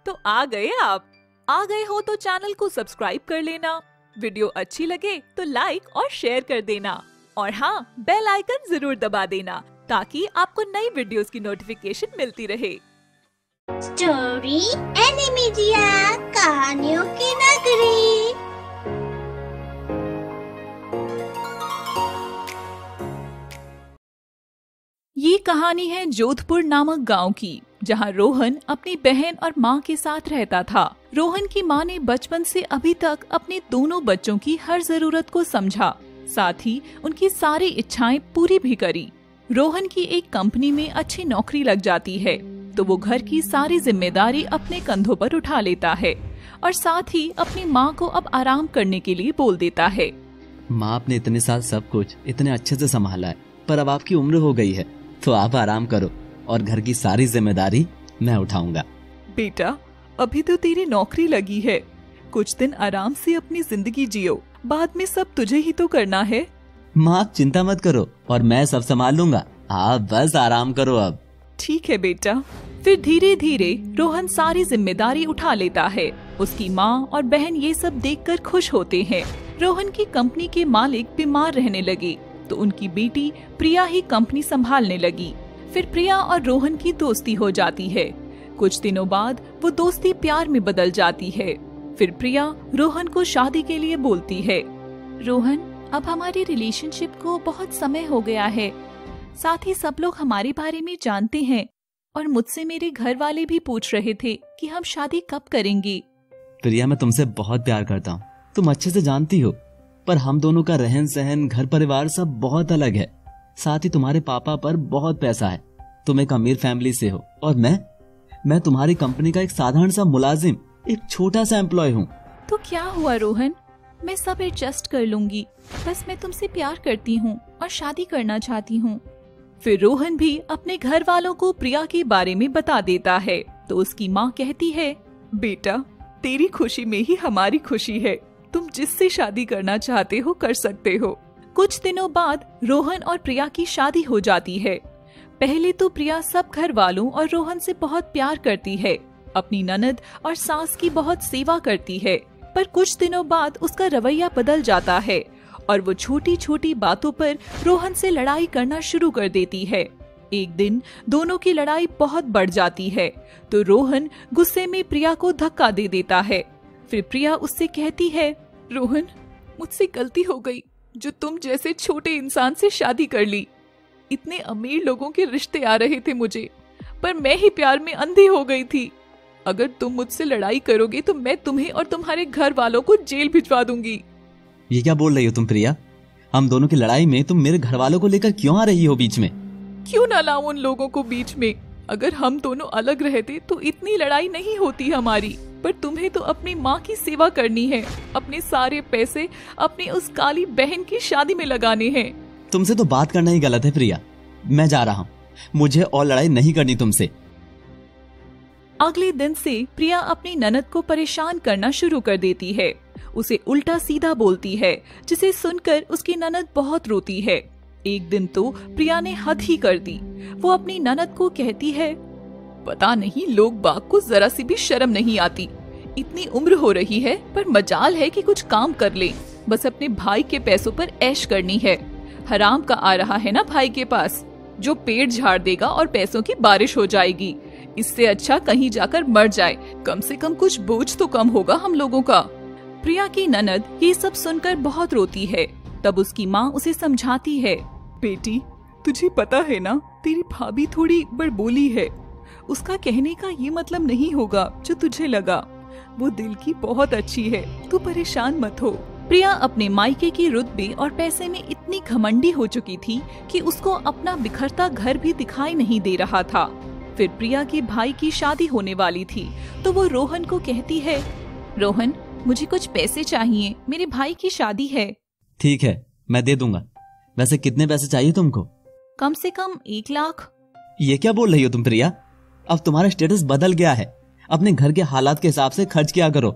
तो आ गए आप। आ गए हो तो चैनल को सब्सक्राइब कर लेना, वीडियो अच्छी लगे तो लाइक और शेयर कर देना, और हाँ, बेल आइकन जरूर दबा देना ताकि आपको नई वीडियोस की नोटिफिकेशन मिलती रहे। स्टोरी एनिमेजिया, कहानियों की नगरी। ये कहानी है जोधपुर नामक गांव की, जहां रोहन अपनी बहन और माँ के साथ रहता था। रोहन की माँ ने बचपन से अभी तक अपने दोनों बच्चों की हर जरूरत को समझा, साथ ही उनकी सारी इच्छाएं पूरी भी करी। रोहन की एक कंपनी में अच्छी नौकरी लग जाती है, तो वो घर की सारी जिम्मेदारी अपने कंधों पर उठा लेता है और साथ ही अपनी माँ को अब आराम करने के लिए बोल देता है। माँ, आपने इतने साल सब कुछ इतने अच्छे से संभाला है, पर अब आपकी उम्र हो गई है, तो आप आराम करो और घर की सारी जिम्मेदारी मैं उठाऊंगा। बेटा, अभी तो तेरी नौकरी लगी है, कुछ दिन आराम से अपनी जिंदगी जियो, बाद में सब तुझे ही तो करना है। माँ, आप चिंता मत करो और मैं सब संभाल लूंगा, आप बस आराम करो अब। ठीक है बेटा। फिर धीरे धीरे रोहन सारी जिम्मेदारी उठा लेता है। उसकी माँ और बहन ये सब देखकर खुश होते हैं। रोहन की कंपनी के मालिक बीमार रहने लगे, तो उनकी बेटी प्रिया ही कंपनी संभालने लगी। फिर प्रिया और रोहन की दोस्ती हो जाती है। कुछ दिनों बाद वो दोस्ती प्यार में बदल जाती है। फिर प्रिया रोहन को शादी के लिए बोलती है। रोहन, अब हमारे रिलेशनशिप को बहुत समय हो गया है, साथ ही सब लोग हमारे बारे में जानते हैं और मुझसे मेरे घर वाले भी पूछ रहे थे कि हम शादी कब करेंगे। प्रिया, मैं तुमसे बहुत प्यार करता हूँ, तुम अच्छे से जानती हो, पर हम दोनों का रहन सहन, घर परिवार सब बहुत अलग है। साथ ही तुम्हारे पापा पर बहुत पैसा है, तुम एक अमीर फैमिली से हो और मैं तुम्हारी कंपनी का एक साधारण सा मुलाजिम, एक छोटा सा एम्प्लॉय हूँ। तो क्या हुआ रोहन, मैं सब एडजस्ट कर लूंगी, बस मैं तुमसे प्यार करती हूँ और शादी करना चाहती हूँ। फिर रोहन भी अपने घर वालों को प्रिया के बारे में बता देता है, तो उसकी माँ कहती है, बेटा, तेरी खुशी में ही हमारी खुशी है, तुम जिससे शादी करना चाहते हो कर सकते हो। कुछ दिनों बाद रोहन और प्रिया की शादी हो जाती है। पहले तो प्रिया सब घर वालों और रोहन से बहुत प्यार करती है, अपनी ननद और सास की बहुत सेवा करती है, पर कुछ दिनों बाद उसका रवैया बदल जाता है और वो छोटी छोटी बातों पर रोहन से लड़ाई करना शुरू कर देती है। एक दिन दोनों की लड़ाई बहुत बढ़ जाती है, तो रोहन गुस्से में प्रिया को धक्का दे देता है। फिर प्रिया उससे कहती है, रोहन, मुझसे गलती हो गई जो तुम जैसे छोटे इंसान से शादी कर ली। इतने अमीर लोगों के रिश्ते आ रहे थे मुझे, पर मैं ही प्यार में अंधी हो गई थी। अगर तुम मुझसे लड़ाई करोगे तो मैं तुम्हें और तुम्हारे घर वालों को जेल भिजवा दूंगी। ये क्या बोल रही हो तुम प्रिया? हम दोनों की लड़ाई में तुम मेरे घर वालों को लेकर क्यों आ रही हो बीच में? क्यों ना लाऊं उन लोगों को बीच में? अगर हम दोनों अलग रहते तो इतनी लड़ाई नहीं होती हमारी, पर तुम्हें तो अपनी माँ की सेवा करनी है, अपने सारे पैसे अपनी उस काली बहन की शादी में लगाने हैं। तुमसे तो बात करना ही गलत है प्रिया, मैं जा रहा हूँ, मुझे और लड़ाई नहीं करनी तुमसे। अगले दिन से प्रिया अपनी ननद को परेशान करना शुरू कर देती है, उसे उल्टा सीधा बोलती है, जिसे सुनकर उसकी ननद बहुत रोती है। एक दिन तो प्रिया ने हद ही कर दी। वो अपनी ननद को कहती है, पता नहीं लोग बाग को जरा सी भी शर्म नहीं आती, इतनी उम्र हो रही है पर मजाल है कि कुछ काम कर ले, बस अपने भाई के पैसों पर ऐश करनी है। हराम का आ रहा है ना भाई के पास, जो पेट झाड़ देगा और पैसों की बारिश हो जाएगी। इससे अच्छा कहीं जाकर मर जाए, कम से कम कुछ बोझ तो कम होगा हम लोगों का। प्रिया की ननद ये सब सुनकर बहुत रोती है। तब उसकी माँ उसे समझाती है, बेटी, तुझे पता है ना, तेरी भाभी थोड़ी बड़बोली है, उसका कहने का ये मतलब नहीं होगा जो तुझे लगा। वो दिल की बहुत अच्छी है, तू परेशान मत हो। प्रिया अपने मायके की रुतबे और पैसे में इतनी घमंडी हो चुकी थी कि उसको अपना बिखरता घर भी दिखाई नहीं दे रहा था। फिर प्रिया के भाई की शादी होने वाली थी, तो वो रोहन को कहती है, रोहन, मुझे कुछ पैसे चाहिए, मेरे भाई की शादी है। ठीक है, मैं दे दूंगा। वैसे कितने पैसे चाहिए तुमको? कम से कम 1 लाख। ये क्या बोल रही हो तुम प्रिया? अब तुम्हारा स्टेटस बदल गया है, अपने घर के हालात के हिसाब से खर्च किया करो।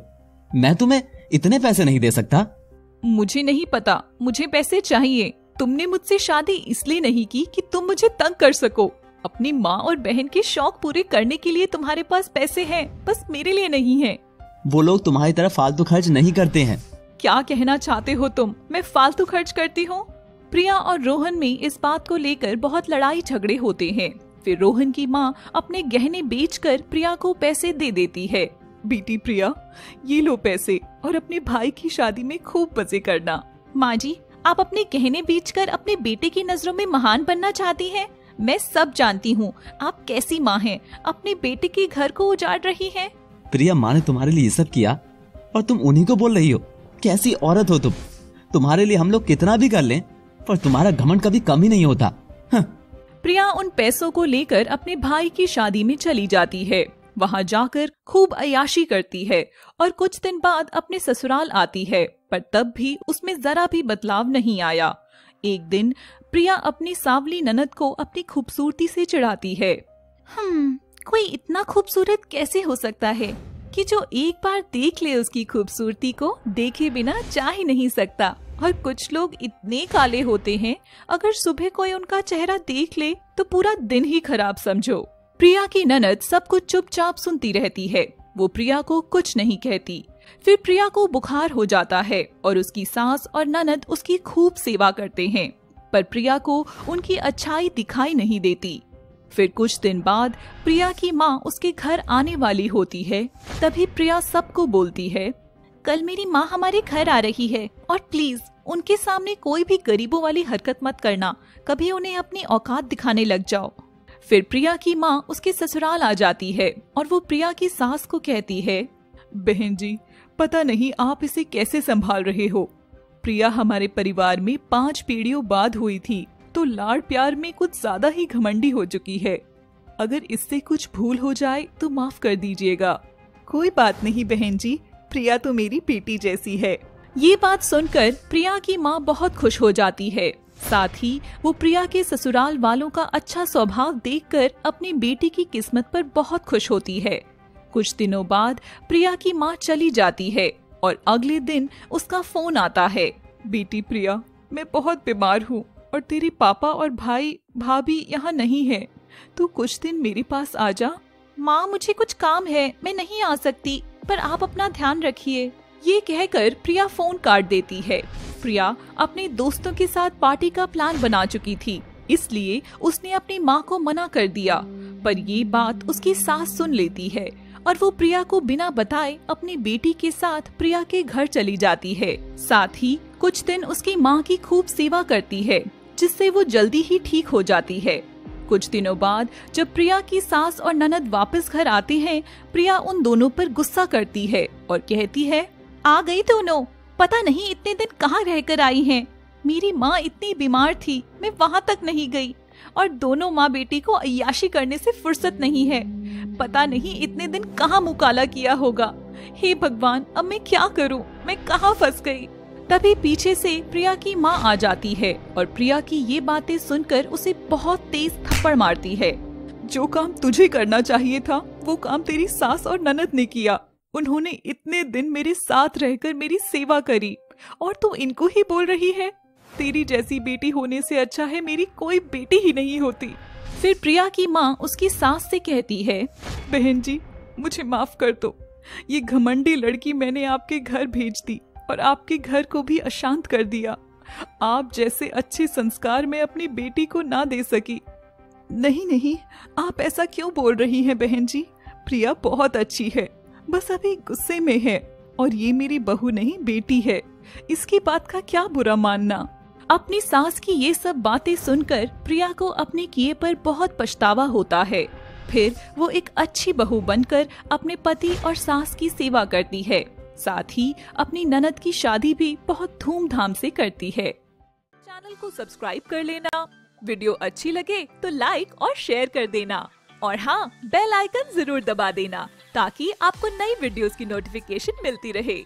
मैं तुम्हें इतने पैसे नहीं दे सकता। मुझे नहीं पता, मुझे पैसे चाहिए। तुमने मुझसे शादी इसलिए नहीं की कि तुम मुझे तंग कर सको। अपनी माँ और बहन के शौक पूरे करने के लिए तुम्हारे पास पैसे हैं, बस मेरे लिए नहीं है। वो लोग तुम्हारी तरह फालतू खर्च नहीं करते हैं। क्या कहना चाहते हो तुम? मैं फालतू खर्च करती हूँ? प्रिया और रोहन में इस बात को लेकर बहुत लड़ाई झगड़े होते हैं। फिर रोहन की माँ अपने गहने बेचकर प्रिया को पैसे दे देती है। बेटी प्रिया, ये लो पैसे और अपने भाई की शादी में खूब मजे करना। माँ जी, आप अपने गहने बेचकर अपने बेटे की नजरों में महान बनना चाहती हैं। मैं सब जानती हूँ आप कैसी माँ हैं, अपने बेटे के घर को उजाड़ रही हैं। प्रिया, माँ ने तुम्हारे लिए ये सब किया और तुम उन्हीं को बोल रही हो? कैसी औरत हो तुम? तुम्हारे लिए हम लोग कितना भी कर लें, पर तुम्हारा घमंड कभी कम ही नहीं होता। प्रिया उन पैसों को लेकर अपने भाई की शादी में चली जाती है। वहाँ जाकर खूब अय्याशी करती है और कुछ दिन बाद अपने ससुराल आती है, पर तब भी उसमें जरा भी बदलाव नहीं आया। एक दिन प्रिया अपनी सांवली ननद को अपनी खूबसूरती से चिढ़ाती है। कोई इतना खूबसूरत कैसे हो सकता है कि जो एक बार देख ले उसकी खूबसूरती को देखे बिना जा ही नहीं सकता। और कुछ लोग इतने काले होते हैं, अगर सुबह कोई उनका चेहरा देख ले तो पूरा दिन ही खराब समझो। प्रिया की ननद सब कुछ चुपचाप सुनती रहती है। वो प्रिया को कुछ नहीं कहती। फिर प्रिया को बुखार हो जाता है और उसकी सास और ननद उसकी खूब सेवा करते हैं, पर प्रिया को उनकी अच्छाई दिखाई नहीं देती। फिर कुछ दिन बाद प्रिया की माँ उसके घर आने वाली होती है। तभी प्रिया सबको बोलती है, कल मेरी माँ हमारे घर आ रही है और प्लीज उनके सामने कोई भी गरीबों वाली हरकत मत करना, कभी उन्हें अपनी औकात दिखाने लग जाओ। फिर प्रिया की माँ उसके ससुराल आ जाती है और वो प्रिया की सास को कहती है, बहन जी, पता नहीं आप इसे कैसे संभाल रहे हो। प्रिया हमारे परिवार में 5 पीढ़ियों बाद हुई थी, तो लाड़ प्यार में कुछ ज्यादा ही घमंडी हो चुकी है। अगर इससे कुछ भूल हो जाए तो माफ कर दीजिएगा। कोई बात नहीं बहन जी, प्रिया तो मेरी बेटी जैसी है। ये बात सुनकर प्रिया की माँ बहुत खुश हो जाती है। साथ ही वो प्रिया के ससुराल वालों का अच्छा स्वभाव देखकर अपनी बेटी की किस्मत पर बहुत खुश होती है। कुछ दिनों बाद प्रिया की माँ चली जाती है और अगले दिन उसका फोन आता है। बेटी प्रिया, मैं बहुत बीमार हूँ और तेरे पापा और भाई भाभी यहाँ नहीं है, तू कुछ दिन मेरे पास आ जा। माँ, मुझे कुछ काम है, मैं नहीं आ सकती, पर आप अपना ध्यान रखिए। ये कहकर प्रिया फोन काट देती है। प्रिया अपने दोस्तों के साथ पार्टी का प्लान बना चुकी थी, इसलिए उसने अपनी माँ को मना कर दिया, पर ये बात उसकी सास सुन लेती है और वो प्रिया को बिना बताए अपनी बेटी के साथ प्रिया के घर चली जाती है। साथ ही कुछ दिन उसकी माँ की खूब सेवा करती है, जिससे वो जल्दी ही ठीक हो जाती है। कुछ दिनों बाद जब प्रिया की सास और ननद वापस घर आते हैं, प्रिया उन दोनों पर गुस्सा करती है और कहती है, आ गई दोनों, पता नहीं इतने दिन कहाँ रहकर आई हैं। मेरी माँ इतनी बीमार थी, मैं वहाँ तक नहीं गई और दोनों माँ बेटी को अय्याशी करने से फुर्सत नहीं है। पता नहीं इतने दिन कहाँ मुँह काला किया होगा। हे भगवान, अब मैं क्या करूँ, मैं कहाँ फंस गई। तभी पीछे से प्रिया की माँ आ जाती है और प्रिया की ये बातें सुनकर उसे बहुत तेज थप्पड़ मारती है। जो काम तुझे करना चाहिए था वो काम तेरी सास और ननद ने किया। उन्होंने इतने दिन मेरे साथ रहकर मेरी सेवा करी और तू इनको ही बोल रही है। तेरी जैसी बेटी होने से अच्छा है मेरी कोई बेटी ही नहीं होती। फिर प्रिया की माँ उसकी सास से कहती है, बहन जी, मुझे माफ कर दो। ये घमंडी लड़की मैंने आपके घर भेज दी और आपके घर को भी अशांत कर दिया। आप जैसे अच्छे संस्कार मैं अपनी बेटी को ना दे सकी। नहीं नहीं, आप ऐसा क्यों बोल रही हैं बहन जी? प्रिया बहुत अच्छी है, बस अभी गुस्से में है और ये मेरी बहू नहीं बेटी है, इसकी बात का क्या बुरा मानना। अपनी सास की ये सब बातें सुनकर प्रिया को अपने किए पर बहुत पछतावा होता है। फिर वो एक अच्छी बहू बनकर अपने पति और सास की सेवा करती है। साथ ही अपनी ननद की शादी भी बहुत धूमधाम से करती है। चैनल को सब्सक्राइब कर लेना, वीडियो अच्छी लगे तो लाइक और शेयर कर देना और हाँ, बेल आइकन जरूर दबा देना ताकि आपको नई वीडियोस की नोटिफिकेशन मिलती रहे।